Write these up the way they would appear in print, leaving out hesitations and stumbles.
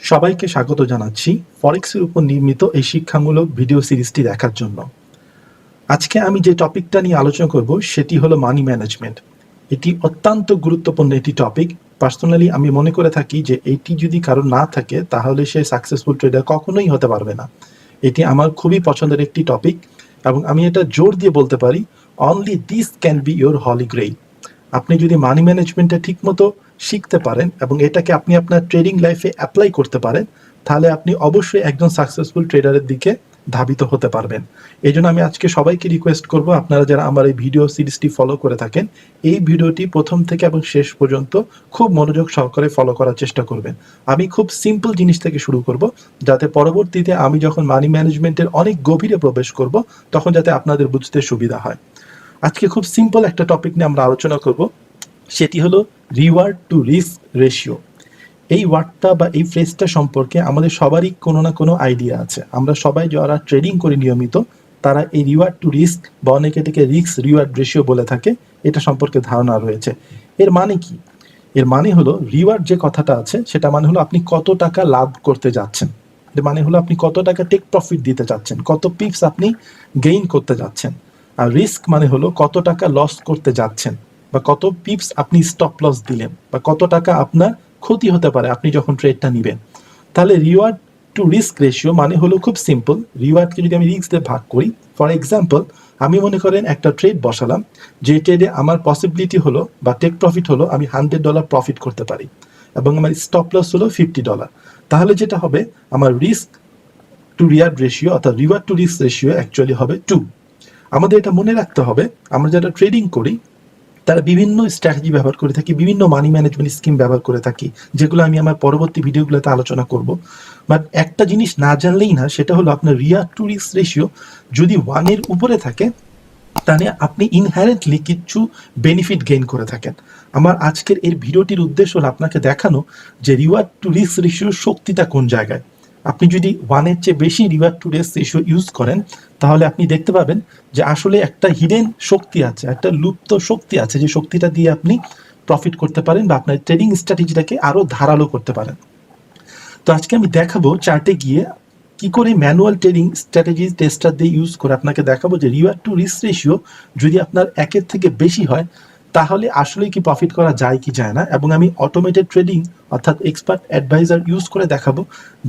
সবাইকে স্বাগত জানাচ্ছি ফরেক্সের উপর নির্মিত এই শিক্ষামূলক ভিডিও সিরিজটি দেখার জন্য। আজকে আমি যে টপিকটা নিয়ে আলোচনা করব সেটি হলো মানি ম্যানেজমেন্ট। এটি অত্যন্ত গুরুত্বপূর্ণ একটি টপিক। পার্সোনালি আমি মনে করে থাকি যে এটি যদি কারো না থাকে তাহলে সে সাকসেসফুল ট্রেডার কখনোই হতে পারবে না। এটি আমার খুবই পছন্দের একটি টপিক এবং আমি এটা জোর দিয়ে বলতে পারি, only this can be your holy grail. আপনি যদি মানি ম্যানেজমেন্টটা ঠিকমতো শিখতে পারেন এবং এটাকে আপনি আপনার ট্রেডিং লাইফে অ্যাপ্লাই করতে পারেন, তাহলে আপনি অবশ্যই একজন সাকসেসফুল ট্রেডারের দিকে ধাবিত হতে পারবেন। এই জন্য আমি আজকে সবাইকে রিকোয়েস্ট করব, আপনারা যারা আমার এই ভিডিও সিরিজটি ফলো করে থাকেন, এই ভিডিওটি প্রথম থেকে এবং শেষ পর্যন্ত খুব মনোযোগ সহকারে ফলো করার চেষ্টা করবেন। আমি খুব সিম্পল জিনিস থেকে শুরু করব, যাতে পরবর্তীতে আমি যখন মানি ম্যানেজমেন্টের অনেক গভীরে প্রবেশ করব তখন যাতে আপনাদের বুঝতে সুবিধা হয়। আজকে খুব সিম্পল একটা টপিক নিয়ে আমরা আলোচনা করব, সেটি হলো রিওয়ার্ড টু রিস্ক রেশিও। এই ওয়ার্ডটা বা এই ফ্রেজটা সম্পর্কে আমাদের সবারই কোনো না কোনো আইডিয়া আছে। আমরা সবাই যারা ট্রেডিং করি নিয়মিত, তারা এই রিওয়ার্ড টু রিস্ক বা অনেকে এটাকে রিস্ক রিওয়ার্ড রেশিও বলে থাকে, এটা সম্পর্কে ধারণা রয়েছে। এর মানে কি? এর মানে হলো রিওয়ার্ড যে কথাটা আছে সেটা মানে হলো আপনি কত টাকা লাভ করতে যাচ্ছেন। এর মানে হলো আপনি কত টাকা টেক প্রফিট দিতে চাচ্ছেন, কত পিপস আপনি গেইন করতে যাচ্ছেন। আর রিস্ক মানে হলো কত টাকা লস করতে যাচ্ছেন, বা কত পিপস আপনি স্টপ লস দিলেন, বা কত টাকা আপনার ক্ষতি হতে পারে আপনি যখন ট্রেডটা নেবেন। তাহলে রিওয়ার্ড টু রিস্ক রেশিও মানে হলো খুব সিম্পল, রিওয়ার্ডকে যদি আমি রিস্ক দিয়ে ভাগ করি, ফর এক্সাম্পল আমি মনে করেন একটা ট্রেড বসালাম, যে ট্রেডে আমার পসিবিলিটি হলো বা টেক প্রফিট হলো আমি $100 প্রফিট করতে পারি এবং আমার স্টপ লস হলো $50। তাহলে যেটা হবে, আমার রিস্ক টু রিওয়ার্ড রেশিও অর্থাৎ reward two risk ratio actually হবে 2। আমাদের এটা মনে রাখতে হবে, আমরা যারা ট্রেডিং করি তারা বিভিন্ন স্ট্র্যাটেজি ব্যবহার করে থাকি, বিভিন্ন মানি ম্যানেজমেন্ট স্কিম ব্যবহার করে থাকি, যেগুলো আমি আমার পরবর্তী ভিডিওগুলোতে আলোচনা করব। বাট একটা জিনিস না জানলেই না, সেটা হলো আপনার রিওয়ার্ড টু রিস্ক রেশিও যদি 1-এর উপরে থাকে, তাহলে আপনি ইনহারেন্টলি কিছু বেনিফিট গেইন করে থাকেন। আমার আজকের এই ভিডিওটির উদ্দেশ্য হলো আপনাকে দেখানো যে রিওয়ার্ড টু রিস্ক রেশিওর শক্তিটা কোন জায়গায়। আপনি যদি 1-এর চেয়ে বেশি reward two risk ratio use করেন, তাহলে আপনি দেখতে পাবেন যে আসলে একটা হিডেন শক্তি আছে, একটা লুপ্ত শক্তি আছে, যে শক্তিটা দিয়ে আপনি প্রফিট করতে পারেন বা আপনার ট্রেডিং স্ট্র্যাটেজিটাকে আরো ধারালো করতে পারেন। তো আজকে আমি দেখাবো চার্টে গিয়ে কি করে ম্যানুয়াল ট্রেডিং স্ট্র্যাটেজি টেস্টার দিয়ে ইউজ করে আপনাকে দেখাবো যে রিওয়ার্ড টু রিস্ক রেশিও যদি আপনার 1-এর থেকে বেশি হয়, তাহলে আসলে কি প্রফিট করা যায় কি যায় না। এবং আমি অটোমেটেড ট্রেডিং অর্থাৎ এক্সপার্ট অ্যাডভাইজার ইউজ করে দেখাবো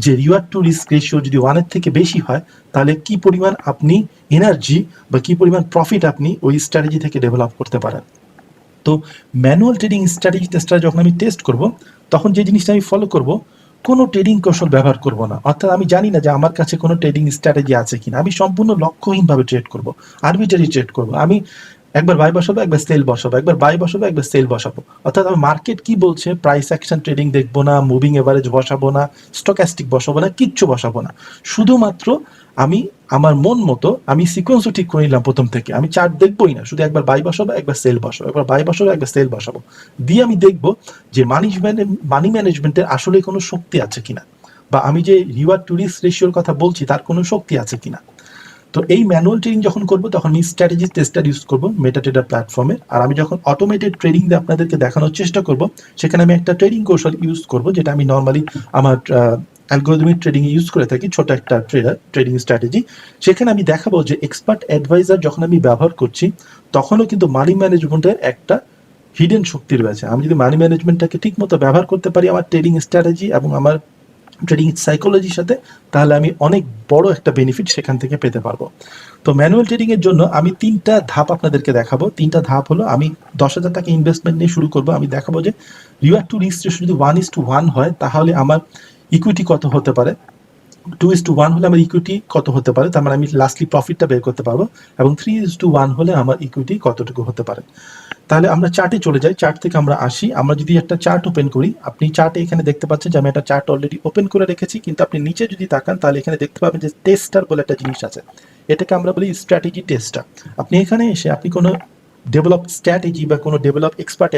যে রিওয়ার্ড টু রিস্ক রেশিও যদি 1-এর থেকে বেশি হয়, তাহলে কি পরিমাণ আপনি এনার্জি বা কি পরিমাণ প্রফিট আপনি ওই স্ট্র্যাটেজি থেকে ডেভেলপ করতে পারেন। তো ম্যানুয়াল ট্রেডিং স্ট্র্যাটেজি টেস্টার যখন আমি টেস্ট করব, তখন যে জিনিসটা আমি ফলো করব, কোনো ট্রেডিং কৌশল ব্যবহার করব না। অর্থাৎ আমি জানি না যে আমার কাছে কোনো ট্রেডিং স্ট্র্যাটেজি আছে কিনা, আমি সম্পূর্ণ লক্ষ্যহীনভাবে ট্রেড করব, আরবিটারি ট্রেড করব। আমি একবার বাই বসাবো, একবার সেল বসাবো, একবার বাই বসাবো, একবার সেল বসাবো। অর্থাৎ আমি মার্কেট কি বলছে, প্রাইস অ্যাকশন ট্রেডিং দেখবো না, মুভিং এভারেজ বসাবো না, স্টকাস্টিক বসাবো না, কিচ্ছু বসাবো না। শুধুমাত্র আমি আমার মন মতো আমি সিকোয়েন্সও ঠিক করে নিলাম প্রথম থেকে, আমি চার্ট দেখবোই না, শুধু একবার বাই বসাবো, একবার সেল বসাবো, একবার বাই বসাবো, একবার সেল বসাবো, দিয়ে আমি দেখবো যে মানি ম্যানেজমেন্টের আসলে কোনো শক্তি আছে কিনা, বা আমি যে রিওয়ার্ড টু রিস্ক রেশিওর কথা বলছি তার কোনো শক্তি আছে কিনা। তো এই ম্যানুয়াল ট্রেডিং যখন করবো, তখন আমি স্ট্র্যাটেজি টেস্টার ইউজ করবো মেটাট্রেডার প্ল্যাটফর্মে। আর আমি যখন অটোমেটেড ট্রেডিং দিয়ে আপনাদেরকে দেখানোর চেষ্টা করব, সেখানে আমি একটা ট্রেডিং কৌশল ইউজ করব, যেটা আমি নর্মালি আমার অ্যালগোরিদমিক ট্রেডিং ইউজ করে থাকি, ছোট একটা ট্রেডিং স্ট্র্যাটেজি। সেখানে আমি দেখাবো যে এক্সপার্ট অ্যাডভাইজার যখন আমি ব্যবহার করছি, তখনও কিন্তু মানি ম্যানেজমেন্টের একটা হিডেন শক্তি রয়েছে। আমি যদি মানি ম্যানেজমেন্টটাকে ঠিক মতো ব্যবহার করতে পারি আমার ট্রেডিং স্ট্র্যাটেজি এবং আমার ট্রেডিং সাইকোলজির সাথে, তাহলে আমি অনেক বড় একটা বেনিফিট সেখান থেকে পেতে পারবো। তো ম্যানুয়াল ট্রেডিং এর জন্য আমি 3টা ধাপ আপনাদেরকে দেখাবো। 3টা ধাপ হলো, আমি 10,000 টাকা ইনভেস্টমেন্ট নিয়ে শুরু করবো। আমি দেখাবো যে রিওয়ার্ড টু রিস্ক রেশিও যদি 1:1 হয়, তাহলে আমার ইকুইটি কত হতে পারে, 2:1 হলে আমার ইকুইটি কত হতে পারে, তার মানে আমি লাস্টলি প্রফিটটা বের করতে পারবো, এবং 3:1 হলে আমার ইকুইটি কতটুকু হতে পারে। তাহলে আমরা চার্টে চলে যাই, চার্ট থেকে আমরা আসি। আমরা যদি একটা চার্ট ওপেন করি, আপনি চার্টে এখানে দেখতে পাচ্ছেন যে আমি একটা চার্ট অলরেডি ওপেন করে রেখেছি, কিন্তু আপনি নিচে যদি তাকান তাহলে এখানে দেখতে পাবেন যে টেস্টার বলে একটা জিনিস আছে। এটাকে আমরা বলি স্ট্র্যাটেজি টেস্টার। আপনি এখানে এসে আপনি কোনো ডেভেলপ স্ট্র্যাটেজি বা কোনো ডেভেলপ এক্সপার্ট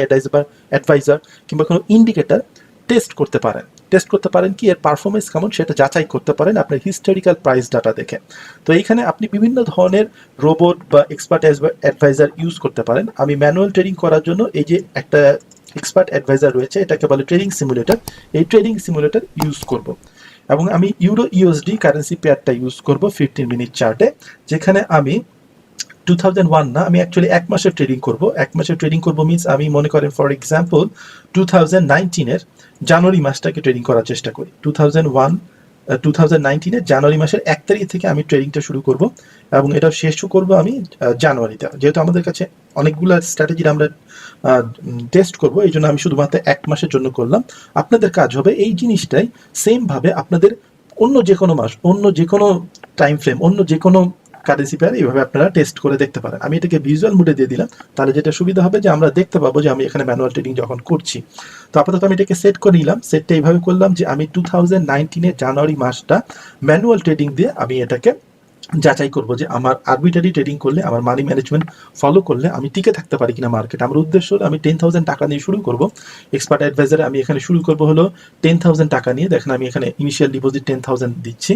অ্যাডভাইজার কিংবা কোনো ইন্ডিকেটর টেস্ট করতে পারেন। টেস্ট করতে পারেন কি, এর পারফরমেন্স কেমন সেটা যাচাই করতে পারেন আপনার হিস্টোরিক্যাল প্রাইস ডাটা দেখে। তো এইখানে আপনি বিভিন্ন ধরনের রোবট বা এক্সপার্ট অ্যাডভাইজার ইউজ করতে পারেন। আমি ম্যানুয়াল ট্রেডিং করার জন্য এই যে একটা এক্সপার্ট অ্যাডভাইজার রয়েছে, এটাকে বলে ট্রেডিং সিমুলেটর। এই ট্রেডিং সিমুলেটর ইউজ করব এবং আমি ইউরো ইউএসডি কারেন্সি পেয়ারটা ইউজ করব 15 মিনিট চার্টে, যেখানে আমি 2001 না, আমি অ্যাকচুয়ালি এক মাসের ট্রেডিং করব। এক মাসের ট্রেডিং করব মিনস আমি মনে করেন ফর এক্সাম্পল 2019-এর জানুয়ারি মাসটাকে ট্রেডিং করার চেষ্টা করি। 2019-এর জানুয়ারি মাসের 1 তারিখ থেকে আমি ট্রেডিংটা শুরু করব এবং এটা শেষও করব আমি জানুয়ারিতে। যেহেতু আমাদের কাছে অনেকগুলো স্ট্র্যাটেজির আমরা টেস্ট করব, এই জন্য আমি শুধুমাত্র এক মাসের জন্য করলাম। আপনাদের কাজ হবে এই জিনিসটাই সেমভাবে আপনাদের অন্য যে কোনো মাস, অন্য যে কোনো টাইম ফ্রেম, অন্য যে কোনো কারেন্সি পেয়ার এইভাবে আপনারা টেস্ট করে দেখতে পারেন। আমি এটাকে ভিজুয়াল মোডে দিয়ে দিলাম, তাহলে যেটা সুবিধা হবে যে আমরা দেখতে পাবো যে আমি এখানে ম্যানুয়াল ট্রেডিং যখন করছি। তো আপাতত আমি এটাকে সেট করে নিলাম। সেটটা এইভাবে করলাম যে আমি 2019-এর জানুয়ারি মাসটা ম্যানুয়াল ট্রেডিং দিয়ে আমি এটাকে যাচাই করবো যে আমার আরবিটারি ট্রেডিং করলে, আমার মানি ম্যানেজমেন্ট ফলো করলে আমি টিকে থাকতে পারি কিনা মার্কেট। আমার উদ্দেশ্য হলো আমি 10,000 টাকা নিয়ে শুরু করব। এক্সপার্ট অ্যাডভাইজারে আমি এখানে শুরু করবো হলো 10,000 টাকা নিয়ে। দেখেন আমি এখানে ইনিশিয়াল ডিপোজিট 10,000 দিচ্ছি।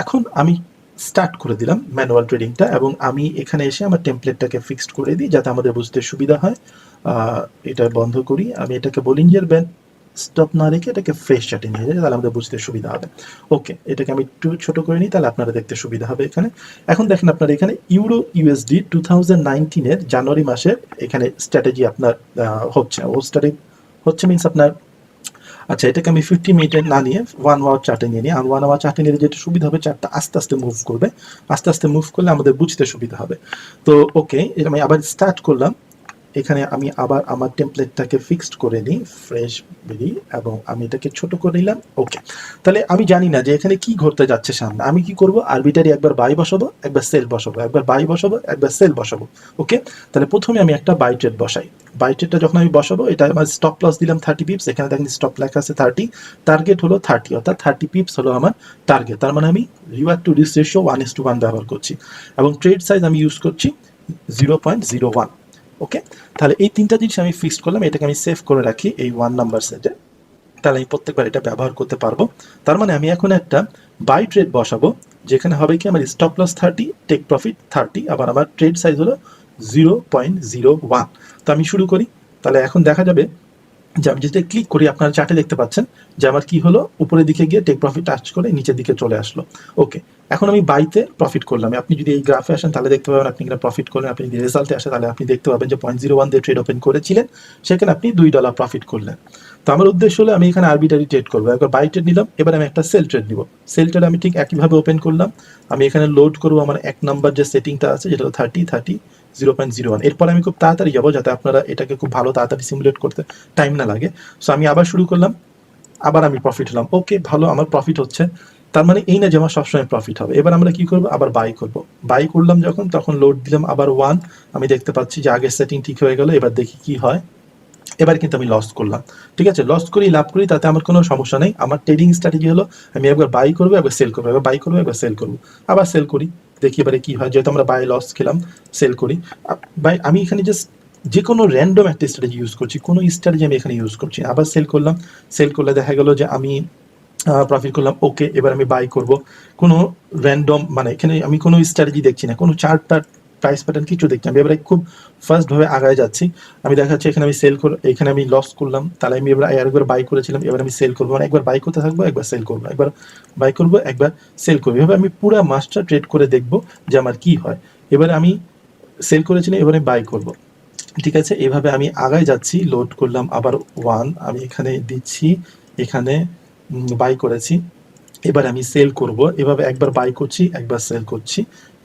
এখন আমি স্টার্ট করে দিলাম ম্যানুয়াল ট্রেডিংটা এবং আমি এখানে এসে আমার টেমপ্লেটটাকে ফিক্সড করে দিই যাতে আমাদের বুঝতে সুবিধা হয়। এটা বন্ধ করি, আমি এটাকে বলিঞ্জার ব্যান্ড স্টপ না রেখে এটাকে ফ্রেশ চার্টে নিয়ে যাই, তাহলে আমাদের বুঝতে সুবিধা হবে। ওকে, এটাকে আমি একটু ছোট করে নিই, তাহলে আপনারা দেখতে সুবিধা হবে এখানে। এখন দেখেন আপনারা এখানে ইউরো ইউএসডি 2019-এর জানুয়ারি মাসের এখানে স্ট্র্যাটেজি আপনার হচ্ছে, ও স্ট্র্যাটেজি হচ্ছে মিনস আপনার, আচ্ছা এটাকে আমি 50 মিনিটে না নিয়ে 1 আওয়ার চার্টে নিয়ে নিই। আর 1 আওয়ার চার্টে নিলে যেটা সুবিধা হবে, চার্টটা আস্তে আস্তে মুভ করবে, আস্তে আস্তে মুভ করলে আমাদের বুঝতে সুবিধা হবে। তো ওকে, এটা আমি আবার স্টার্ট করলাম। এখানে আমি আবার আমার টেমপ্লেটটাকে ফিক্সড করে নিই ফ্রেশ বেরি এবং আমি এটাকে ছোট করে নিলাম। ওকে, তাহলে আমি জানি না যে এখানে কি ঘটতে যাচ্ছে সামনে। আমি কি করব, আরবিটারি একবার বাই বসাবো, একবার সেল বসাবো, একবার বাই বসাবো, একবার সেল বসাবো। ওকে, তাহলে প্রথমে আমি একটা বাই ট্রেড বসাই। বাই ট্রেডটা যখন আমি বসাবো, এটা আমার স্টপ লস দিলাম 30 পিপস। এখানে দেখেন স্টপ লেখা আছে 30, টার্গেট হলো 30, অর্থাৎ 30 পিপস হলো আমার টার্গেট। তার মানে আমি রিওয়ার্ড টু রিস্ক রেশিও 1:1 ব্যবহার করছি এবং ট্রেড সাইজ আমি ইউজ করছি 0.01। ওকে, তাহলে এই তিনটা জিনিস আমি ফিক্সড করলাম, এটাকে আমি সেভ করে রাখি এই 1 নাম্বার সেটে, তাহলে আমি প্রত্যেকবার এটা ব্যবহার করতে পারবো। তার মানে আমি এখন একটা বাই ট্রেড বসাবো, যেখানে হবে কি আমার স্টপ লস 30, টেক প্রফিট 30, আবার আমার ট্রেড সাইজ হলো 0.01। তো আমি শুরু করি। তাহলে এখন দেখা যাবে যে আমি যেটা ক্লিক করি, আপনারা চার্টে দেখতে পাচ্ছেন যে আমার কি হলো, উপরের দিকে গিয়ে টেক প্রফিট টাচ করে নিচের দিকে চলে আসলো। ওকে, এখন আমি বাইতে প্রফিট করলাম। আপনি যদি এই গ্রাফে আসেন তাহলে দেখতে পাবেন আপনি এখানে প্রফিট করলেন। আপনি যদি রেজাল্টে আসেন তাহলে আপনি দেখতে পাবেন যে 0.01 দিয়ে ট্রেড ওপেন করেছিলেন, সেখানে আপনি $2 প্রফিট করলেন। তো আমার উদ্দেশ্য হলো আমি এখানে আরবিটারি ট্রেড করবো। একবার বাই ট্রেড নিলাম, এবার আমি একটা সেল ট্রেড নিব। সেল ট্রেড আমি ঠিক একইভাবে ওপেন করলাম। আমি এখানে লোড করবো আমার 1 নাম্বার যে সেটিংটা আছে, যেটা হলো 30, 0.01। এরপর আমি খুব তাড়াতাড়ি যাবো যাতে আপনারা এটাকে খুব ভালো তাড়াতাড়ি সিমুলেট করতে টাইম না লাগে। সো আমি আবার শুরু করলাম, আবার আমি প্রফিট হলাম। ওকে, ভালো, আমার প্রফিট হচ্ছে। তার মানে এই না যে আমার সবসময় প্রফিট হবে। এবার আমরা কি করবো, আবার বাই করব। বাই করলাম যখন, তখন লোড দিলাম আবার 1। আমি দেখতে পাচ্ছি যে আগের সেটিং ঠিক হয়ে গেল। এবার দেখি কি হয়। এবার কিন্তু আমি লস করলাম। ঠিক আছে, লস করি লাভ করি তাতে আমার কোনো সমস্যা নেই। আমার ট্রেডিং স্ট্র্যাটেজি হলো আমি একবার বাই করবো, একবার সেল করবো, একবার বাই করবো, একবার সেল করবো, আবার সেল করি, দেখি এবারে কি হয়। যেহেতু আমরা বাই লস খেলাম, সেল করি। বাই আমি এখানে জাস্ট যে কোনো র্যান্ডম একটা স্ট্র্যাটেজি ইউজ করছি, কোনো স্ট্র্যাটেজি আমি এখানে ইউজ করছি। আবার সেল করলাম, সেল করলে দেখা গেল যে আমি প্রফিট করলাম। ওকে, এবার আমি বাই করব। কোনো র্যান্ডম, মানে এখানে আমি কোনো স্ট্র্যাটেজি দেখছি না, কোনো চার্ট প্রাইস প্যাটার্ন কিছু দেখছি। আমি এবারে খুব ফার্স্টভাবে আগায় যাচ্ছি। আমি দেখা যাচ্ছে এখানে আমি সেল করে, এখানে আমি লস করলাম, তাহলে আমি এবার আরেকবার বাই করেছিলাম, এবার আমি সেল করবো। মানে একবার বাই করতে থাকবো, একবার সেল করবো, একবার বাই করবো, একবার সেল করবো। এভাবে আমি পুরো মাসটা ট্রেড করে দেখবো যে আমার কি হয়। এবারে আমি সেল করেছিলাম, এবারে বাই করবো। ঠিক আছে, এভাবে আমি আগায় যাচ্ছি। লোড করলাম আবার 1, আমি এখানে দিচ্ছি, এখানে বাই করেছি, এবার আমি সেল করব। এভাবে একবার বাই করছি, একবার সেল করছি,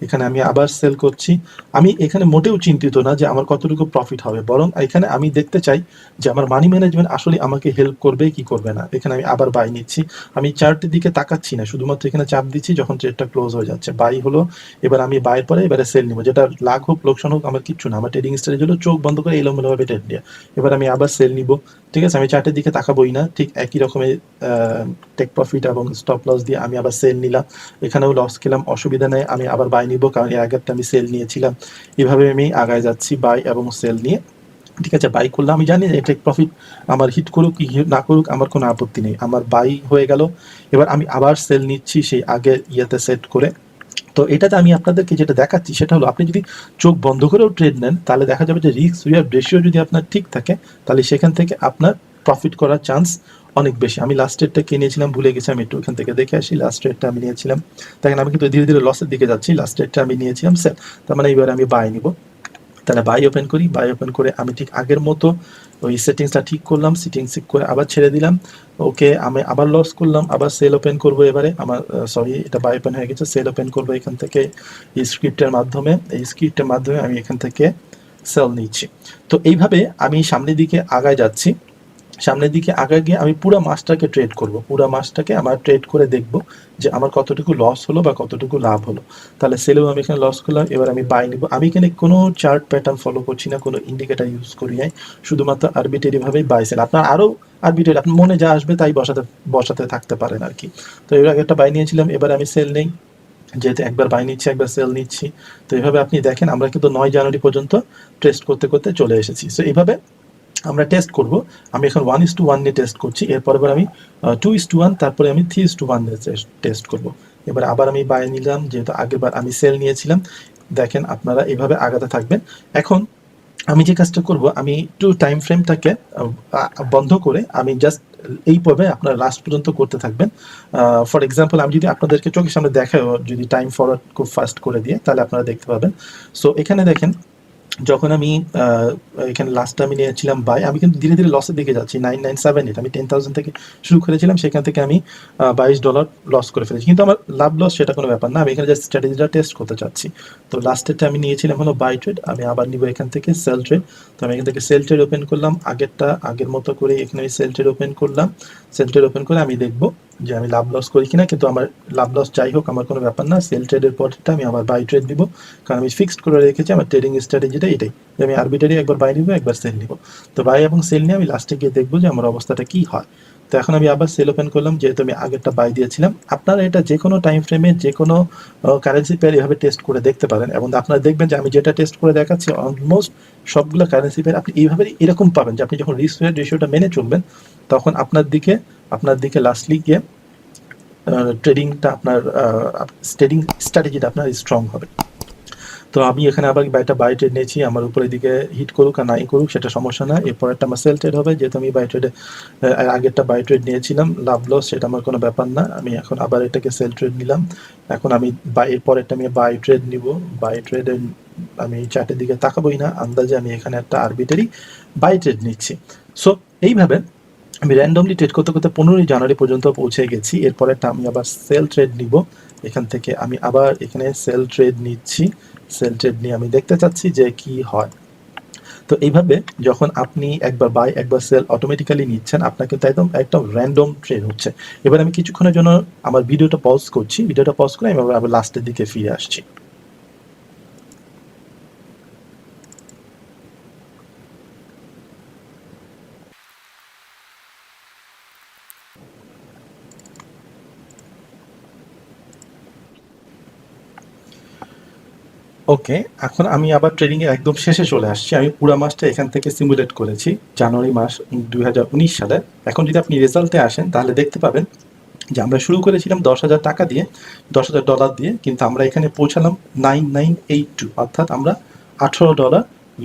এখানে আমি আবার সেল করছি। আমি এখানে মোটেও চিন্তিত না যে আমার কতটুকু প্রফিট হবে, বরং এখানে আমি দেখতে চাই যে আমার মানি ম্যানেজমেন্ট আসলে আমাকে হেল্প করবে কি করবে না। এখানে আমি আবার বাই নিচ্ছি, আমি চার্টের দিকে তাকাচ্ছি না, শুধুমাত্র এখানে চাপ দিচ্ছি যখন ট্রেডটা ক্লোজ হয়ে যাচ্ছে। বাই হলো, এবার আমি বাইয়ের পরে এবারে সেল নিব। যেটা লাভ হোক লোকসান হোক আমার কিচ্ছু না, আমার ট্রেডিং স্ট্র্যাটেজি হলো চোখ বন্ধ করে এলোমেলোভাবে ট্রেড নেওয়া। এবার আমি আবার সেল নিব। ঠিক আছে, আমি চার্টের দিকে তাকাবোই না, ঠিক একই রকমের টেক প্রফিট এবং স্টপ লস দিয়ে আমি আবার সেল নিলাম। এখানেও লস খেলাম, অসুবিধা নেই, আমি আবার বাই নিব, কারণ এর আগেরটা আমি সেল নিয়েছিলাম। এভাবে আমি আগায় যাচ্ছি বাই এবং সেল নিয়ে। ঠিক আছে, বাই করলাম, আমি জানি যে টেক প্রফিট আমার হিট করুক কি না করুক আমার কোনো আপত্তি নেই, আমার বাই হয়ে গেল। এবার আমি আবার সেল নিচ্ছি সেই আগের ইয়েতে সেট করে। তো এটাতে আমি আপনাদেরকে যেটা দেখাচ্ছি সেটা হলো, আপনি যদি চোখ বন্ধ করেও ট্রেড নেন তাহলে দেখা যাবে যে রিস্ক রিওয়ার্ড রেশিও যদি আপনার ঠিক থাকে তাহলে সেখান থেকে আপনার প্রফিট করার চান্স অনেক বেশি। আমি লাস্ট রেটটা কিনেছিলাম, ভুলে গেছি, আমি একটু ওখান থেকে দেখে আসি। লাস্ট রেটটা আমি নিয়েছিলাম, দেখেন আমি কিন্তু ধীরে ধীরে লসের দিকে যাচ্ছি। লাস্ট রেটটা আমি নিয়েছিলাম সেল, তার মানে এবার আমি বাই নিব। তাহলে বাই ওপেন করি, বাই ওপেন করে আমি ঠিক আগের মতো ওই সেটিংসটা ঠিক করলাম, সেটিংস ঠিক করে আবার ছেড়ে দিলাম। ওকে, আমি আবার লস করলাম, আবার সেল ওপেন করব। এবারে আমার সরি, এটা বাই ওপেন হয়ে গেছে, সেল ওপেন করবো এখান থেকে এই স্ক্রিপ্টের মাধ্যমে। এই স্ক্রিপ্টের মাধ্যমে আমি এখান থেকে সেল নিচ্ছি। তো এইভাবে আমি সামনের দিকে আগায় যাচ্ছি। সামনের দিকে আগায় গিয়ে আমি পুরো মাসটাকে ট্রেড করব, পুরো মাসটাকে আমার ট্রেড করে দেখব যে আমার কতটুকু লস হলো বা কতটুকু লাভ হলো। তাহলে সেলেও আমি এখানে লস করলাম, এবার আমি বাই নিব। আমি এখানে কোনো চার্ট প্যাটার্ন ফলো করছি না, কোনো ইন্ডিকেটার ইউজ করি নাই, শুধুমাত্র আরবিটারি ভাবেই বাই সেল। আপনার আরও আরবিটারি আপনার মনে যা আসবে তাই বসাতে থাকতে পারেন আর কি। তো এর আগে একটা বাই নিয়েছিলাম, এবার আমি সেল নেই, যেহেতু একবার বাই নিচ্ছি একবার সেল নিচ্ছি। তো এইভাবে আপনি দেখেন আমরা কিন্তু 9 জানুয়ারি পর্যন্ত টেস্ট করতে করতে চলে এসেছি। সো এইভাবে আমরা টেস্ট করব। আমি এখন 1:1 নিয়ে টেস্ট করছি, এরপর আমি 2:1, তারপরে আমি 3:1 নিয়ে টেস্ট করব। এবার আবার আমি বাই নিলাম, যেহেতু আগেরবার আমি সেল নিয়েছিলাম। দেখেন আপনারা এভাবে আগাতে থাকবেন। এখন আমি যে কাজটা করব, আমি একটু টাইম ফ্রেমটাকে বন্ধ করে আমি জাস্ট এইভাবে আপনারা লাস্ট পর্যন্ত করতে থাকবেন। ফর এক্সাম্পল আমি যদি আপনাদেরকে চোখের সামনে দেখাই, যদি টাইম ফরওয়ার্ড খুব ফাস্ট করে দিয়ে, তাহলে আপনারা দেখতে পাবেন। সো এখানে দেখেন, যখন আমি এখানে লাস্ট আমি নিয়েছিলাম বাই, আমি কিন্তু ধীরে ধীরে লসের দিকে যাচ্ছি। 9978, আমি 10,000 থেকে শুরু করেছিলাম, সেখান থেকে আমি $22 লস করে ফেলেছি। কিন্তু আমার লাভ লস সেটা কোনো ব্যাপার না, আমি এখানে জাস্ট স্ট্র্যাটেজিটা টেস্ট করতে চাচ্ছি। তো লাস্টেরটা আমি নিয়েছিলাম হলো বাই ট্রেড, আমি আবার নিব এখান থেকে সেল ট্রেড। তো আমি এখান থেকে সেল ট্রেড ওপেন করলাম, আগের মতো করে এখানে আমি সেল ট্রেড ওপেন করলাম। সেল ট্রেড ওপেন করে আমি দেখবো যে আমি লাভ লস করি কিনা, কিন্তু আমার লাভ লস যাই হোক আমার কোনো ব্যাপার না। সেল ট্রেডের পরটা আমি আবার বাই ট্রেড দিব, কারণ আমি ফিক্সড করে রেখেছি আমার ট্রেডিং স্ট্র্যাটেজিটা এটাই, যে আমি আরবিটারি একবার বাই নিব একবার সেল নিব। তো বাই এবং সেল নিয়ে আমি লাস্টে গিয়ে দেখবো যে আমার অবস্থাটা কি হয়। তো এখন আমি আবার সেল ওপেন করলাম, যেহেতু আমি আগেরটা বাই দিয়েছিলাম। আপনারা এটা যে কোনো টাইম ফ্রেমে যে কোনো কারেন্সি পেয়ার এভাবে টেস্ট করে দেখতে পারেন, এবং আপনারা দেখবেন যে আমি যেটা টেস্ট করে দেখাচ্ছি অলমোস্ট সবগুলো কারেন্সি পেয়ার আপনি এইভাবে এরকম পাবেন যে আপনি যখন রিস্ক রেশিওটা মেনে চলবেন তখন আপনার দিকে লাস্টলি গিয়ে ট্রেডিংটা আপনার ট্রেডিং স্ট্র্যাটেজিটা আপনার স্ট্রং হবে। তো আমি এখানে আবার বাই ট্রেড নিয়েছি, আমার উপরের দিকে হিট করুক আর নাই করুক সেটা সমস্যা না। এরপর একটা আমার সেল ট্রেড হবে, যেহেতু আমি বাই ট্রেডে আগেরটা বাই ট্রেড নিয়েছিলাম, লাভ লস সেটা আমার কোনো ব্যাপার না। আমি এখন আবার এটাকে সেল ট্রেড নিলাম। এখন আমি এরপরেরটা আমি বাই ট্রেড নিব। বাই ট্রেডে আমি চার্টের দিকে তাকাবোই না, আন্দাজে আমি এখানে একটা আরবিটারি বাই ট্রেড নিচ্ছি। সো এইভাবে আমি র্যান্ডমলি ট্রেড করতে করতে 15 জানুয়ারি পর্যন্ত পৌঁছে গেছি। এরপরেরটা আমি আবার সেল ট্রেড নিব, এখান থেকে আমি আবার এখানে সেল ট্রেড নিচ্ছি। সেল ট্রেড নিয়ে আমি দেখতে চাচ্ছি যে কি হয়। তো এইভাবে যখন আপনি একবার বাই একবার সেল অটোমেটিক্যালি নিচ্ছেন, আপনার কিন্তু একদম র্যান্ডম ট্রেড হচ্ছে। এবার আমি কিছুক্ষণের জন্য আমার ভিডিওটা পজ করছি, ভিডিওটা পজ করে আমি আবার লাস্টের দিকে ফিরে আসছি। ওকে, এখন আমি আবার ট্রেডিং এর একদম শেষে চলে আসছি। আমি পুরো মাসটা এখান থেকে সিমুলেট করেছি, জানুয়ারি মাস 2019 সালে। এখন যদি আপনি রেজাল্টে আসেন তাহলে দেখতে পাবেন যে আমরা শুরু করেছিলাম $10,000 দিয়ে, $10,000 দিয়ে, কিন্তু আমরা এখানে পৌঁছালাম 9982, অর্থাৎ আমরা $18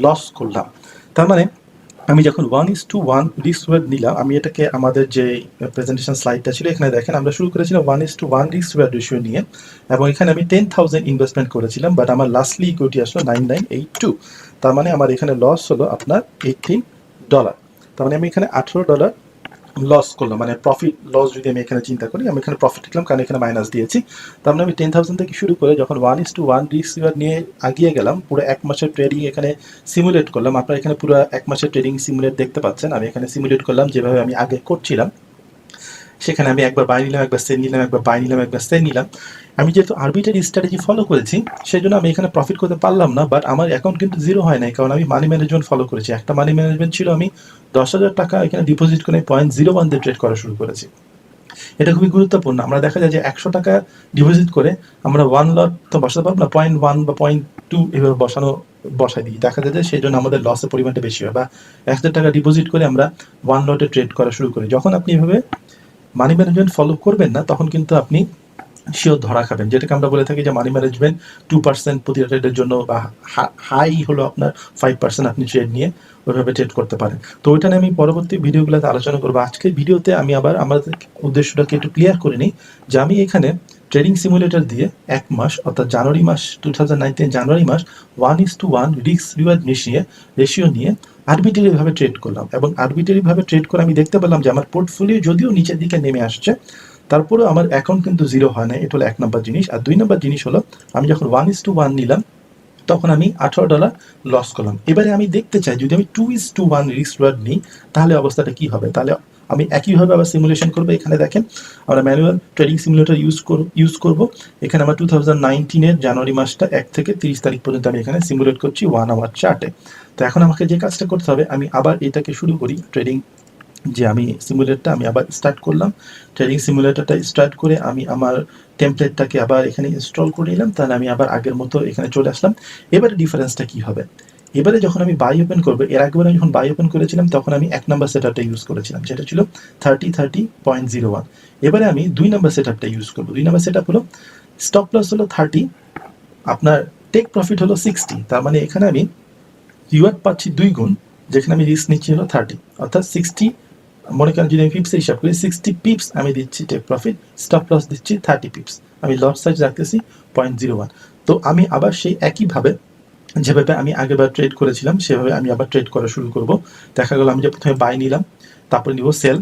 লস করলাম। তার মানে আমি যখন 1:1 রিস্ক রিওয়ার্ড নিলাম, আমি এটাকে আমাদের যে প্রেজেন্টেশন স্লাইডটা ছিল এখানে দেখেন, আমরা শুরু করেছিলাম 1:1 রিস্ক রিওয়ার্ড রেশিও নিয়ে, এবং এখানে আমি 10,000 ইনভেস্টমেন্ট করেছিলাম, বাট আমার লাস্টলি ইকুইটি আসলো 9982। তার মানে আমার এখানে লস হলো আপনার $18। তার মানে আমি এখানে $18 লস করলাম, মানে প্রফিট লস যদি আমি এখানে চিন্তা করি, আমি এখানে প্রফিট লিখলাম কারণ এখানে মাইনাস দিয়েছি। তার মানে আমি 10,000 থেকে শুরু করে যখন 1:1 রিস্ক রিওয়ার্ড নিয়ে আগিয়ে গেলাম, পুরো এক মাসের ট্রেডিং এখানে সিমুলেট করলাম। আপনারা এখানে পুরো এক মাসের ট্রেডিং সিমুলেট দেখতে পাচ্ছেন। আমি এখানে সিমুলেট করলাম যেভাবে আমি আগে করছিলাম, সেখানে আমি একবার বাই নিলাম একবার সেল নিলাম, একবার বাই নিলাম একবার সেল নিলাম। আমি যেহেতু আরবিটারি স্ট্র্যাটেজি ফলো করেছি সেই জন্য আমি এখানে প্রফিট করতে পারলাম না, বাট আমার অ্যাকাউন্ট কিন্তু জিরো হয় নাই, কারণ আমি মানি ম্যানেজমেন্ট ফলো করেছি। একটা মানি ম্যানেজমেন্ট ছিল, আমি $10,000 এখানে ডিপোজিট করে 0.01 দিয়ে ট্রেড করা শুরু করেছি। এটা খুবই গুরুত্বপূর্ণ। আমরা দেখা যায় যে $100 ডিপোজিট করে আমরা 1 লট তো বসাতে পারবো না, 0.1 বা 0.2 এভাবে বসাই দিই, দেখা যায় যে সেই জন্য আমাদের লসের পরিমাণটা বেশি হয়। বা $1,000 ডিপোজিট করে আমরা 1 লটে ট্রেড করা শুরু করি। যখন আপনি এভাবে মানি ম্যানেজমেন্ট ফলো করবেন না, তখন কিন্তু আপনি শিওর ধরা খাবেন, যেটাকে আমরা বলে থাকি যে মানি ম্যানেজমেন্ট 2% প্রতি ট্রেডের জন্য, বা হাই হলো আপনার 5% আপনি ট্রেড নিয়ে ওইভাবে ট্রেড করতে পারেন। তো ওইটা নিয়ে আমি পরবর্তী ভিডিওগুলোতে আলোচনা করবো। আজকের ভিডিওতে আমি আবার আমাদের উদ্দেশ্যটাকে একটু ক্লিয়ার করে নিই, যে আমি এখানে ট্রেডিং সিমুলেটর দিয়ে 1 মাস অর্থাৎ জানুয়ারি মাস 2019 জানুয়ারি মাস 1:1 রিস্ক রিওয়ার্ড রেশিও নিয়ে আরবিটারি ভাবে ট্রেড করলাম, এবং আরবিটারি ভাবে ট্রেড করে আমি দেখতে পেলাম যে আমার পোর্টফোলিও যদিও নিচের দিকে নেমে আসছে, তারপরেও আমার অ্যাকাউন্ট কিন্তু জিরো হয় না। এটা হলো 1 নম্বর জিনিস। আর 2 নম্বর জিনিস হলো, আমি যখন 1:1 নিলাম তখন আমি $18 লস করলাম। এবারে আমি দেখতে চাই যদি আমি 2:1 রিস্ক রিওয়ার্ড নিই তাহলে অবস্থাটা কি হবে। তাহলে আমি একইভাবে আবার সিমুলেশন করবো। এখানে দেখেন আমরা ম্যানুয়াল ট্রেডিং সিমুলেটর ইউজ করব। এখানে আমার 2019 জানুয়ারি মাসটা 1 থেকে 30 তারিখ পর্যন্ত আমি এখানে সিমুলেট করছি 1 আওয়ার চার্টে। তো এখন আমাকে যে কাজটা করতে হবে, আমি আবার এটাকে শুরু করি ট্রেডিং, যে আমি সিমুলেটরটা আমি আবার স্টার্ট করলাম। ট্রেডিং সিমুলেটরটা স্টার্ট করে আমি আমার টেমপ্লেটটাকে আবার এখানে ইনস্টল করে নিলাম। তাহলে আমি আবার আগের মতো এখানে চলে আসলাম। এবারে ডিফারেন্সটা কি হবে, এবারে যখন আমি বাই ওপেন করবো, এর আগেবার আমি যখন বাই ওপেন করেছিলাম তখন আমি 1 নম্বর সেটআপটা ইউজ করেছিলাম, যেটা ছিল 30.01। এবারে আমি 2 নম্বর সেটআপটা ইউজ করবো। 2 নম্বর সেটআপ হলো স্টপ লস হলো 30, আপনার টেক প্রফিট হলো 60। তার মানে এখানে আমি রিওয়ার্ড পাচ্ছি 2 গুণ, যেখানে আমি রিস্ক নিচ্ছি হলো 30, অর্থাৎ 60, মনে করেন যদি আমি পিপসে হিসাব করি 60 পিপস আমি দিচ্ছি টেক প্রফিট, স্টপ লস দিচ্ছি 30 পিপস, আমি লস সাইজ রাখতেছি 0.01। তো আমি আবার সেই একইভাবে যেভাবে আমি আগেরবার ট্রেড করেছিলাম সেভাবে আমি আবার ট্রেড করা শুরু করব। দেখা গেল আমি যে প্রথমে বাই নিলাম, তারপরে নিব সেল,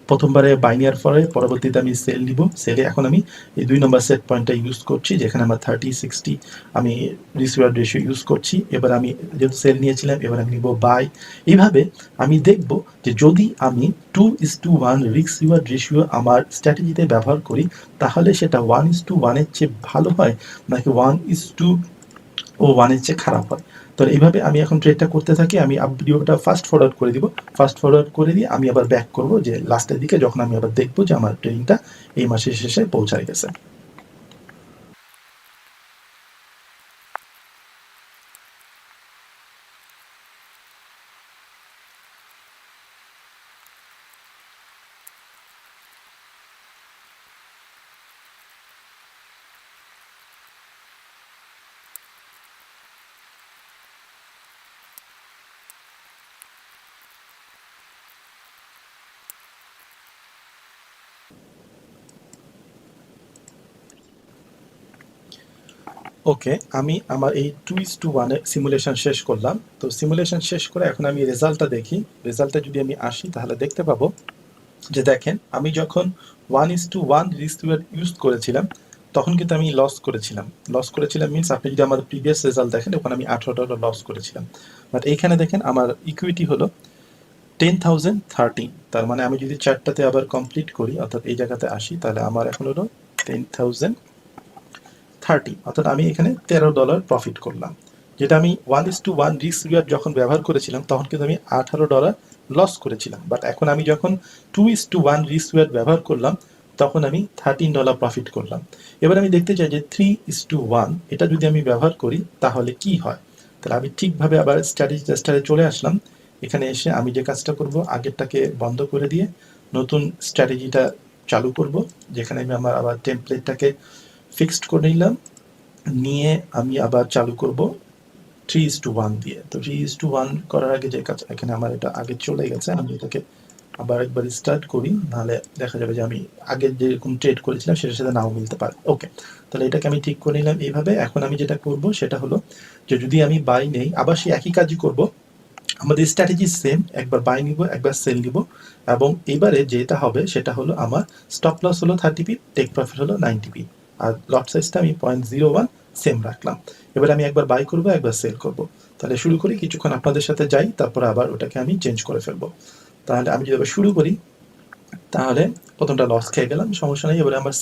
প্রথমবারে বাই নেওয়ার পরে পরবর্তীতে আমি সেল নিব। সেলে এখন আমি এই 2 নম্বর সেট পয়েন্টটা ইউজ করছি, যেখানে আমার 30-60 আমি রিস্ক রিওয়ার্ড রেশিও ইউজ করছি। এবার আমি যেহেতু সেল নিয়েছিলাম, এবার আমি নিব বাই। এইভাবে আমি দেখব যে যদি আমি 2:1 রিস্ক রিওয়ার্ড রেশিও আমার স্ট্র্যাটেজিতে ব্যবহার করি, তাহলে সেটা 1:1 চেয়ে ভালো হয় নাকি 1:1 চেয়ে খারাপ হয়। তো এইভাবে আমি এখন ট্রেডটা করতে থাকি। আমি ভিডিওটা ফাস্ট ফরওয়ার্ড করে দিব। ফাস্ট ফরওয়ার্ড করে দিয়ে আমি আবার ব্যাক করব, যে লাস্টের দিকে যখন আমি আবার দেখব যে আমার ট্রেডিংটা এই মাসের শেষে পৌঁছায় গেছে। ওকে, আমি আমার এই 2:1 সিমুলেশন শেষ করলাম। তো সিমুলেশন শেষ করে এখন আমি রেজাল্টটা দেখি। রেজাল্টে যদি আমি আসি তাহলে দেখতে পাবো যে দেখেন আমি যখন 1:1 রিস্ক রিওয়ার্ড ইউজ করেছিলাম তখন কিন্তু আমি লস করেছিলাম মিনস আপনি যদি আমার প্রিভিয়াস রেজাল্ট দেখেন ওখানে আমি $18 লস করেছিলাম। বাট এইখানে দেখেন আমার ইকুইটি হলো 10,030। তার মানে আমি যদি চারটাতে আবার কমপ্লিট করি অর্থাৎ এই জায়গাতে আসি, তাহলে আমার এখন হলো 10,030, অর্থাৎ আমি এখানে $13 প্রফিট করলাম। যেটা আমি 1:1 রিস্ক রিওয়ার্ড যখন ব্যবহার করেছিলাম তখন কিন্তু আমি $18 লস করেছিলাম। বাট এখন আমি যখন 2:1 রিস্ক রিওয়ার্ড ব্যবহার করলাম তখন আমি $13 প্রফিট করলাম। এবার আমি দেখতে চাই যে 3:1 এটা যদি আমি ব্যবহার করি তাহলে কি হয়। তাহলে আমি ঠিকভাবে আবার স্ট্র্যাটেজি টেস্টারে চলে আসলাম। এখানে এসে আমি যে কাজটা করব, আগেরটাকে বন্ধ করে দিয়ে নতুন স্ট্র্যাটেজিটা চালু করব, যেখানে আমি আমার আবার টেমপ্লেটটাকে ফিক্সড করে নিলাম, নিয়ে আমি আবার চালু করব 3:1 দিয়ে। তো 3:1 করার আগে যে কাজ, এখানে আমার এটা আগে চলে গেছে, আমি এটাকে আবার একবার স্টার্ট করি, নাহলে দেখা যাবে যে আমি আগে যেরকম ট্রেড করেছিলাম সেটার সাথে নাও মিলতে পারে। ওকে, তাহলে এটাকে আমি ঠিক করে নিলাম এইভাবে। এখন আমি যেটা করব সেটা হলো যে যদি আমি বাই নেই, আবার সেই একই কাজই করব। আমাদের স্ট্র্যাটেজি সেম, একবার বাই নিব একবার সেল নিব, এবং এবারে যেটা হবে সেটা হলো আমার স্টপ লস হলো 30 পিপ, টেক প্রফিট হলো 90 পিপ, আর লট সাইজটা আমি 0.01 সেম রাখলাম। এবার আমি একবার বাই করব একবার সেল করব। তাহলে শুরু করি, কিছুক্ষণ আপনাদের সাথে যাই, তারপরে আবার ওটাকে আমি চেঞ্জ করে ফেলবো। তাহলে আমি যদি আবার শুরু করি, তাহলে প্রথমটা লস খেয়ে গেলাম, সমস্যা নেই। এবারে আমার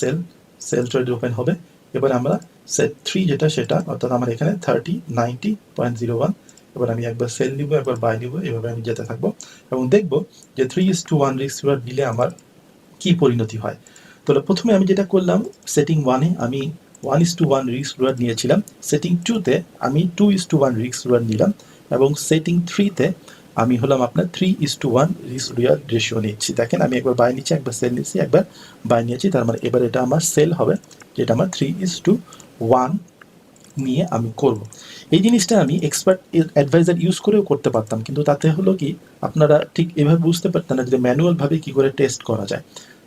সেল ট্রেড ওপেন হবে। এবার আমরা সেট 3 যেটা সেটা, অর্থাৎ আমার এখানে 30.90.01। এবার আমি একবার সেল নিব একবার বাই নিব, এভাবে আমি যেতে থাকবো এবং দেখব যে 3:1 রিস্ক রিওয়ার্ড দিলে আমার কি পরিণতি হয়। তাহলে প্রথমে আমি যেটা করলাম, সেটিং 1-এ আমি 1:1 রিস্ক রিওয়ার্ড নিয়েছিলাম, সেটিং 2-তে আমি 2:1 রিস্ক রিওয়ার্ড নিলাম, এবং সেটিং 3-তে আমি হলাম আপনার 3:1 রিস্ক রিওয়ার্ড রেশিও নিচ্ছি। দেখেন আমি একবার বাই নিচ্ছি, একবার সেল নিচ্ছি, একবার বাই নিয়েছি, তার মানে এবার এটা আমার সেল হবে, যেটা আমার 3:1 নিয়ে আমি করব। এই জিনিসটা আমি এক্সপার্ট অ্যাডভাইজার ইউজ করেও করতে পারতাম, কিন্তু তাতে হলো কি আপনারা ঠিক এভাবে বুঝতে পারতেন না যে ম্যানুয়ালভাবে কী করে টেস্ট করা যায়।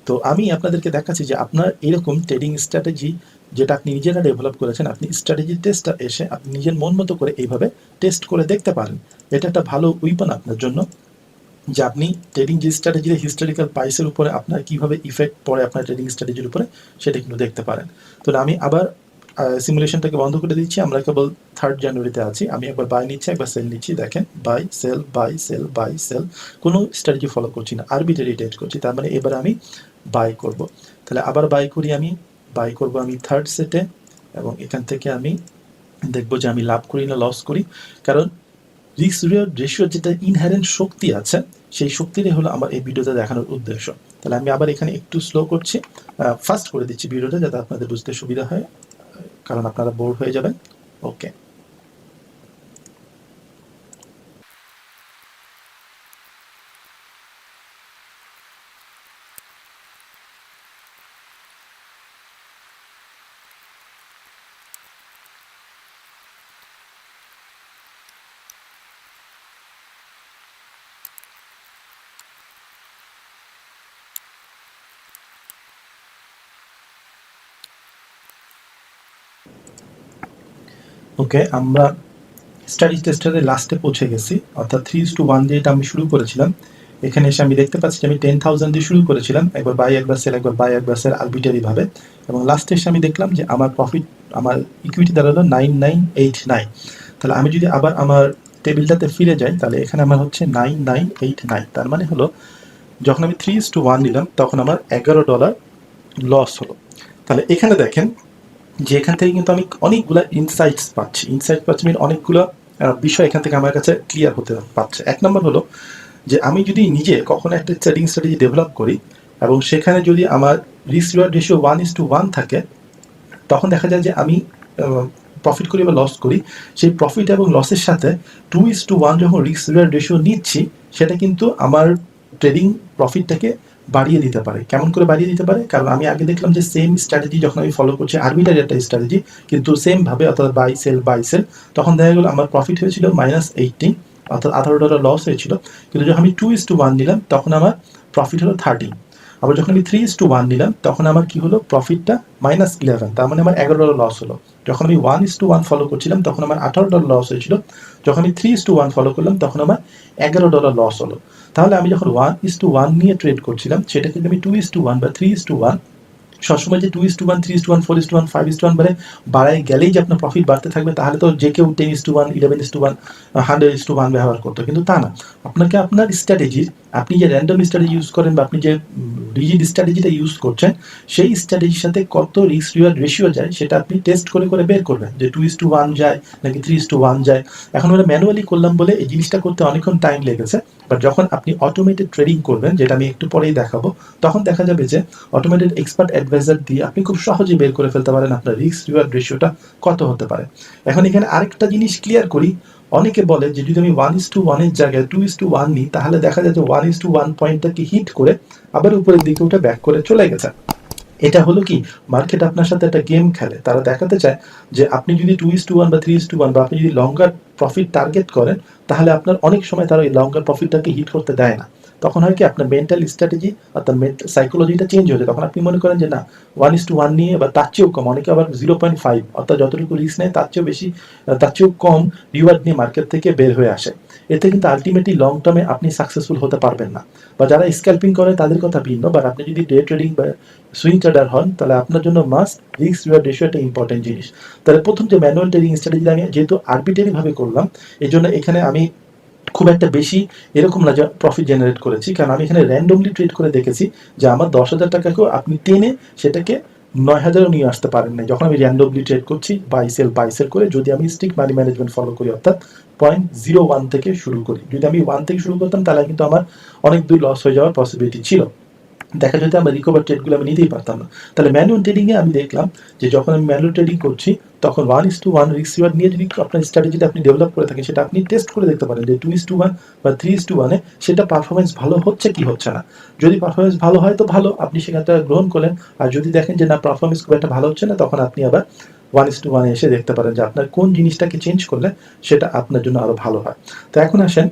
তো আমি আপনাদেরকে দেখাচ্ছি যে আপনার এরকম ট্রেডিং স্ট্র্যাটেজি যেটা আপনি নিজেরা ডেভেলপ করেছেন, আপনি স্ট্র্যাটেজি টেস্টটা এসে আপনি নিজের মন মতো করে এইভাবে টেস্ট করে দেখতে পারেন। এটা একটা ভালো উইপন আপনার জন্য, যে আপনি ট্রেডিং যে স্ট্র্যাটেজির হিস্টোরিক্যাল প্রাইসের উপরে আপনার কীভাবে ইফেক্ট পড়ে আপনার ট্রেডিং স্ট্র্যাটেজির উপরে, সেটা কিন্তু দেখতে পারেন। তো আমি আবার সিমুলেশনটাকে বন্ধ করে দিচ্ছি, আমরা কেবল 3rd জানুয়ারিতে আছি। আমি একবার বাই নিচ্ছি, একবার সেল নিচ্ছি, দেখেন buy sell buy sell buy sell, কোনো স্ট্র্যাটেজি ফলো করছি না, আরবিটারি ট্রেড করছি। তার মানে এবার আমি বাই করব। তাহলে আবার বাই করি, আমি বাই করব আমি 3rd সেটে, এবং এখান থেকে আমি দেখবো যে আমি লাভ করি না লস করি, কারণ রিস্ক রিওয়ার্ড রেশিও যেটা ইনহারেন্ট শক্তি আছে, সেই শক্তিটাই হলো আমার এই ভিডিওতে দেখানোর উদ্দেশ্য। তাহলে আমি আবার এখানে একটু স্লো করছি, ফাস্ট করে দিচ্ছি ভিডিওটা, যাতে আপনাদের বুঝতে সুবিধা হয়, কারণ আপনারা বোর হয়ে যাবেন। ওকে, ওকে, আমরা স্টাডি টেস্টারের লাস্টে পৌঁছে গেছি, অর্থাৎ 3:1 দিয়ে এটা আমি শুরু করেছিলাম। এখানে এসে আমি দেখতে পাচ্ছি যে আমি 10,000 দিয়ে শুরু করেছিলাম, একবার বাই একবার সেল, একবার বাই একবার সেল, আরবিটারিভাবে, এবং লাস্টে এসে আমি দেখলাম যে আমার প্রফিট, আমার ইকুইটি দাঁড়ালো 9989। তাহলে আমি যদি আবার আমার টেবিলটাতে ফিরে যাই, তাহলে এখানে আমার হচ্ছে 9989। তার মানে হলো যখন আমি 3:1 নিলাম তখন আমার $11 লস হলো। তাহলে এখানে দেখেন যে এখান থেকে কিন্তু আমি অনেকগুলো ইনসাইটস পাচ্ছি, মানে অনেকগুলো বিষয় এখান থেকে আমার কাছে ক্লিয়ার হতে পারছে। এক নম্বর হলো যে আমি যদি নিজে কখনো একটা ট্রেডিং স্ট্র্যাটেজি ডেভেলপ করি এবং সেখানে যদি আমার রিস্ক রিওয়ার্ড রেশিও 1:1 থাকে, তখন দেখা যায় যে আমি প্রফিট করি বা লস করি, সেই প্রফিট এবং লসের সাথে 2:1 যখন রিস্ক রিওয়ার্ড রেশিও নিচ্ছি, সেটা কিন্তু আমার ট্রেডিং প্রফিটটাকে বাড়িয়ে দিতে পারে। কেমন করে বাড়িয়ে দিতে পারে? কারণ আমি আগে দেখলাম যে সেম স্ট্র্যাটেজি যখন আমি ফলো করছি, আরবিটারি একটা স্ট্র্যাটেজি, কিন্তু সেমভাবে অর্থাৎ বাই সেল, তখন দেখা গেলো আমার প্রফিট হয়েছিল -18, অর্থাৎ $18 লস হয়েছিল। কিন্তু যখন আমি 2:1 নিলাম তখন আমার প্রফিট হলো 13। আবার যখন আমি 3:1 নিলাম তখন আমার কি হলো, প্রফিটটা -11, তার মানে আমার $11 লস হলো। যখন আমি 1:1 ফলো করছিলাম তখন আমার $18 লস হয়েছিল। যখন আমি 3:1 ফলো করলাম তখন আমার $11 লস হলো। তাহলে আমি যখন 1:1 নিয়ে ট্রেড করছিলাম, সেটা কিন্তু আমি 2:1 বা 3:1, সবসময় যে 2:1, 3:1, 4:1, 5:1 মানে বাড়ায় গেলেই যে আপনার প্রফিট বাড়তে থাকবে, তাহলে তো যে কেউ 10:1, 11:1, 100:1 ব্যবহার করতো, কিন্তু তা না। আপনাকে আপনার স্ট্র্যাটেজির, আপনি যে র্যান্ডম স্ট্র্যাটেজি ইউজ করেন বা আপনি যে রিজিড স্ট্র্যাটেজিটা ইউজ করছেন, সেই স্ট্র্যাটেজির সাথে কত রিস্ক রিওয়ার্ড রেশিও যায় সেটা আপনি টেস্ট করে করে বের করবেন, যে 2:1 যায় নাকি 3:1 যায়। এখন আমরা ম্যানুয়ালি করলাম বলে এই জিনিসটা করতে অনেকক্ষণ টাইম লেগেছে, বাট যখন আপনি অটোমেটেড ট্রেডিং করবেন, যেটা আমি একটু পরেই দেখাবো, তখন দেখা যাবে যে অটোমেটেড এক্সপার্ট অ্যাডভাইজার দিয়ে আপনি খুব সহজেই বের করে ফেলতে পারেন আপনার রিস্ক রিওয়ার্ড রেশিওটা কত হতে পারে। এখন এখানে আরেকটা জিনিস ক্লিয়ার করি, অনেকে বলে যে যদি আমি 1:1 এর জায়গায় 2:1 নিই, তাহলে দেখা যায় যে 1:1 পয়েন্টটাকে হিট করে আবার উপরের দিকে উঠে ব্যাক করে চলে গেছে। এটা হলো কি, মার্কেট আপনার সাথে একটা গেম খেলে। তারা দেখাতে চায় যে আপনি যদি 2:1 বা 3:1 বা আপনি যদি লঙ্গার প্রফিট টার্গেট করেন, তাহলে আপনার অনেক সময় তারা ওই লঙ্গার প্রফিটটাকে হিট করতে দেয় না। তখন হয় কি, আপনার মেন্টাল স্ট্র্যাটেজি অর্থাৎ সাইকোলজিটা চেঞ্জ হয়ে যায়। তখন আপনি মনে করেন যে না, 1:1 নিয়ে বা তার চেয়েও কম, অনেকে আবার 0.5 অর্থাৎ যতটুকু রিস্ক নেয় তার চেয়েও বেশি, তার চেয়েও কম রিওয়ার্ড নিয়ে মার্কেট থেকে বের হয়ে আসে। এতে কিন্তু আলটিমেটলি লং টার্মে আপনি সাকসেসফুল হতে পারবেন না। বা যারা স্ক্যাল্পিং করে তাদের কথা ভিন্ন, বাট আপনি যদি ডে ট্রেডিং বা সুইং ট্রেডার হন, তাহলে আপনার জন্য মাস্ট রিস্ক রিওয়ার্ড রেশিও একটা ইম্পর্টেন্ট জিনিস। তাহলে প্রথম যে ম্যানুয়াল ট্রেডিং স্ট্র্যাটেজি আমি যেহেতু আরবিটারিভাবে করলাম, এই জন্য এখানে আমি খুব একটা বেশি এরকম না যে প্রফিট জেনারেট করেছি, কারণ আমি এখানে র্যান্ডমলি ট্রেড করে দেখেছি যে আমার 10,000 টাকাকেও আপনি টেনে সেটাকে 9,000-ও নিয়ে আসতে পারেন না, যখন আমি র্যান্ডমলি ট্রেড করছি বাই সেল করে, যদি আমি স্ট্রিক্ট মানি ম্যানেজমেন্ট ফলো করি, অর্থাৎ 0.01 থেকে শুরু করি। যদি আমি 1 থেকে শুরু করতাম তাহলে কিন্তু আমার অনেক দূর লস হয়ে যাওয়ার পসিবিলিটি ছিল। দেখা যেত আমার রিকভার ট্রেডগুলো আমি নিতেই পারতাম না। তাহলে ম্যানুয়াল ট্রেডিংয়ে আমি দেখলাম যে যখন আমি ম্যানুয়াল ট্রেডিং করছি তখন 1:1 রিস্ক রিওয়ার্ড নিয়ে যদি আপনার স্ট্র্যাটেজিটা আপনি ডেভেলপ করে থাকেন, সেটা আপনি টেস্ট করে দেখতে পারেন যে 2:1 বা 3:1 সেটা পারফরমেন্স ভালো হচ্ছে কি হচ্ছে না। যদি পারফরমেন্স ভালো হয় তো ভালো, আপনি সেখানটা গ্রহণ করলেন। আর যদি দেখেন যে না, পারফরমেন্স খুব একটা ভালো হচ্ছে না, তখন আপনি আবার 1:1 এসে দেখতে পারেন যে আপনার কোন জিনিসটাকে চেঞ্জ করলে সেটা আপনার জন্য আরো ভালো হয়। তো এখন আসেন,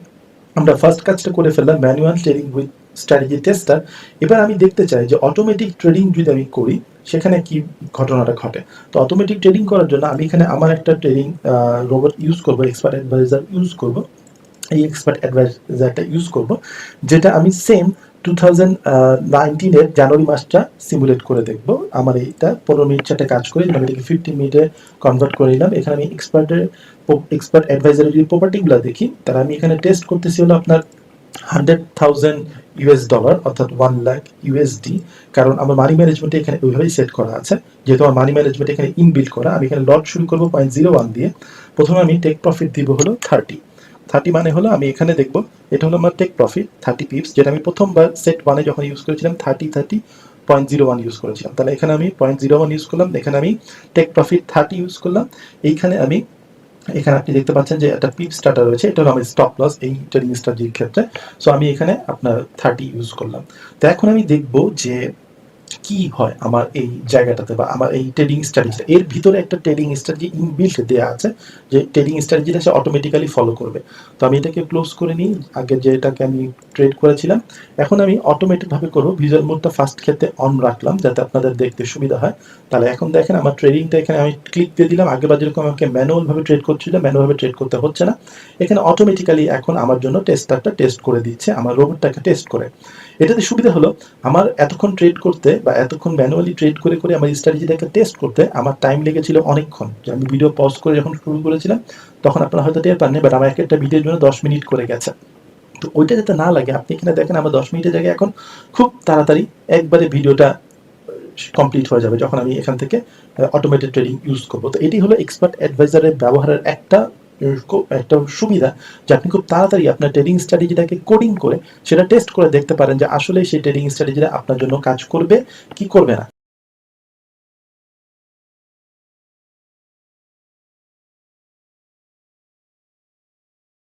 আমরা ফার্স্ট কাজটা করে ফেললাম manual trading with strategy tester. এবার আমি দেখতে চাই যে অটোমেটিক ট্রেডিং যদি আমি করি সেখানে কি ঘটনাটা ঘটে। তো অটোমেটিক ট্রেডিং করার জন্য আমি এখানে আমার একটা ট্রেডিং রোবট ইউজ করবো, এক্সপার্ট অ্যাডভাইজার ইউজ করব। এই এক্সপার্ট অ্যাডভাইজারটা ইউজ করব, যেটা আমি সেম 2019 জানুয়ারি মাসটা সিমুলেট করে দেখব। আমার এইটা 15 মিনিট চারটে কাজ করে আমি এটাকে 15 মিনিটে কনভার্ট করে নিলাম। এখানে আমি এক্সপার্ট অ্যাডভাইজারের যে প্রপার্টিগুলো দেখি, তারা আমি এখানে টেস্ট করতেছি হলো আপনার $100,000 অর্থাৎ 1,00,000 USD। কারণ আমার মানি ম্যানেজমেন্টে এখানে ওইভাবেই সেট করা আছে, যেহেতু আমার মানি ম্যানেজমেন্ট এখানে ইনবিল্ড করা। আমি এখানে লট শুরু করবো 0.01 দিয়ে। প্রথমে আমি টেক প্রফিট দিব হলো 30 মানে হলো আমি এখানে দেখবো এটা হলো আমার টেক প্রফিট 30 পিপস, যেটা আমি প্রথমবার সেট 1-এ যখন ইউজ করেছিলাম 30.01 ইউজ করেছিলাম। তাহলে এখানে আমি 0.01 ইউজ করলাম, এখানে আমি টেক প্রফিট 30 ইউজ করলাম। এইখানে আপনি দেখতে পাচ্ছেন যে একটা পিপ স্টার্টার রয়েছে, এটা হলো আমার স্টপ লস এই ট্রেডিং স্ট্র্যাটেজির ক্ষেত্রে। সো আমি এখানে আপনার 30 ইউজ করলাম। তো এখন আমি দেখব যে কি হয় আমার এই জায়গাটাতে বা আমার এই ট্রেডিং স্ট্র্যাটেজিটা। এর ভিতরে একটা ট্রেডিং স্ট্র্যাটেজি ইনবিল্ট দেওয়া আছে, যে ট্রেডিং স্ট্র্যাটেজিটা সে অটোমেটিক্যালি ফলো করবে। তো আমি এটাকে ক্লোজ করে নিই, আগে যেটাকে আমি ট্রেড করেছিলাম। এখন আমি অটোমেটিকভাবে করবো, ভিজুয়াল মোডটা ফার্স্ট ক্ষেত্রে অন রাখলাম যাতে আপনাদের দেখতে সুবিধা হয়। তাহলে এখন দেখেন আমার ট্রেডিংটা এখানে আমি ক্লিক দিয়ে দিলাম। আগেবার যেরকম আমাকে ম্যানুয়ালভাবে ট্রেড করছিল, ম্যানুয়ালভাবে ট্রেড করতে হচ্ছে না, এখানে অটোমেটিক্যালি এখন আমার জন্য টেস্টারটা টেস্ট করে দিচ্ছে, আমার রোবটটাকে টেস্ট করে। এটাতে সুবিধা হলো আমার এতক্ষণ ট্রেড করতে বা এতক্ষণ ম্যানুয়ালি ট্রেড করে করে আমার স্ট্র্যাটেজিটাকে টেস্ট করতে আমার টাইম লেগেছিল অনেকক্ষণ। যে আমি ভিডিও পজ করে যখন শুরু করেছিলাম তখন আপনারা হয়তো টের পাননি, বাট আমার একটা ভিডিওর জন্য 10 মিনিট করে গেছে। তো ওইটা যাতে না লাগে, আপনি এখানে দেখেন আমার 10 মিনিটের জায়গায় এখন খুব তাড়াতাড়ি একবারে ভিডিওটা কমপ্লিট হয়ে যাবে যখন আমি এখান থেকে অটোমেটেড ট্রেডিং ইউজ করবো। তো এটি হলো এক্সপার্ট অ্যাডভাইজারের ব্যবহারের একটা সুবিধা, যে আপনি খুব তাড়াতাড়ি আপনার ট্রেডিং স্ট্র্যাটেজিটাকে কোডিং করে সেটা টেস্ট করে দেখতে পারেন যে আসলে সেই ট্রেডিং স্ট্র্যাটেজিটা আপনার জন্য কাজ করবে কি করবে না।